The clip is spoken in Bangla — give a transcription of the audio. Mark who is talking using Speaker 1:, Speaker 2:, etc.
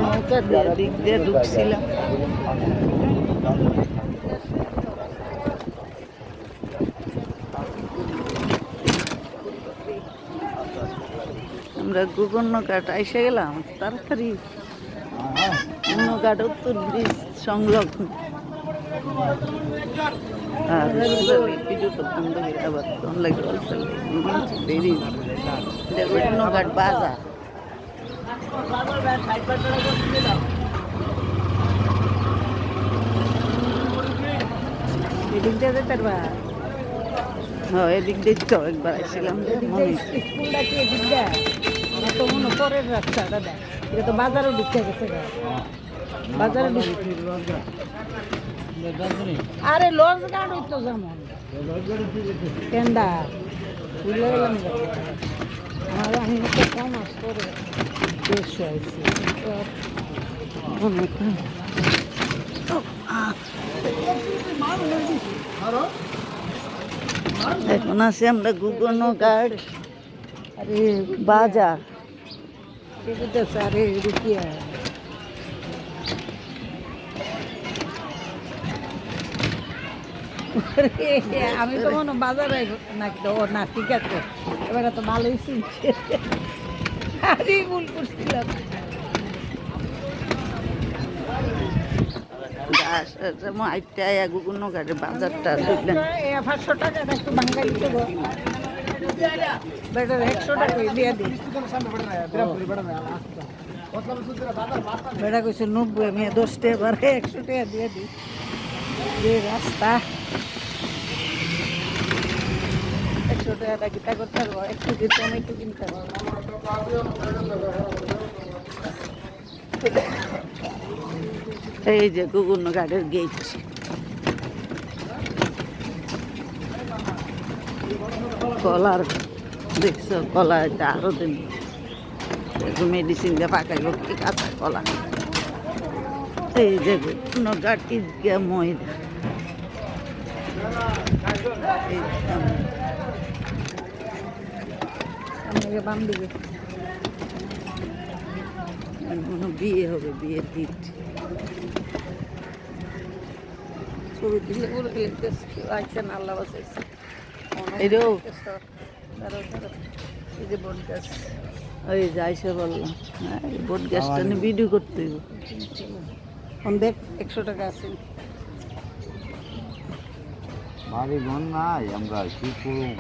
Speaker 1: নৌকা দিয়ে দিক দিয়ে ঢুকছিলাম। আমরা গোকর্ণঘাট এসে গেলাম তাড়াতাড়ি। গোকর্ণঘাট উত্তর ব্রিজ সংলগ্ন। আর ভিডিও করতাম দেখি আবার তখন লাগে অল্প দেরি। গোকর্ণঘাট বাজার। এদিক দিয়ে যেতে পারবা? হ্যাঁ, এদিক দিয়ে তো একবার আসছিলাম। স্কুলটা কি এদিক দিয়ে? আমার তো মনে পরের রাস্তা দাদা, এটা তো বাজারও ঢুকতে গেছে। বাজারে আরে লঞ্চ গাড় হইতো যেমন কেন্ডা ভুলে গেলাম। আর আমি তো কম আস করে দেড়শো আইছি। এখন আছি আমরা গোকর্ণঘাট আরে বাজার। আরে রুকিয়া আমি তো মনে বাজারে নাকি ও না, ঠিক আছে এবারে তো ভালোই শুনছে। আরে ভুল করছিলাম। গোকর্ণঘাটের বাজারটা ঢুকলেন 500 টাকা একটু বাঙ্গাই দিতে বেটার 100 টাকা দিয়ে দিই। বেটা কইছে 90, আমি 10 টাকা বাড়ে 100 টাকা দিয়ে দিই। যে রাস্তা 100 টাকা কিতা করতে পারবো, একটু টমেটো কিনতে পারবো। এই যে গোকর্ণঘাটের গেট। কলার দেখছো, কলা এটা আরো দিন মেডিসিন দিয়ে পাকাইব কি কাঁচা কলা। এই যে গোকর্ণঘাট ঈদগাহ ময়দান। বাম দিকে বিয়ে হবে, বিয়ের দিন ছবি দিলে লাগছে না। আল্লাহ বাঁচাইছে। এই যে বট গাছ, ওই যাইছে বললাম। হ্যাঁ, বট গাছটা নিয়ে ভিডিও করতে হইব। দেখ 100 টাকা আছে।
Speaker 2: বাড়ি ঘর নাই, আমরা কি করব?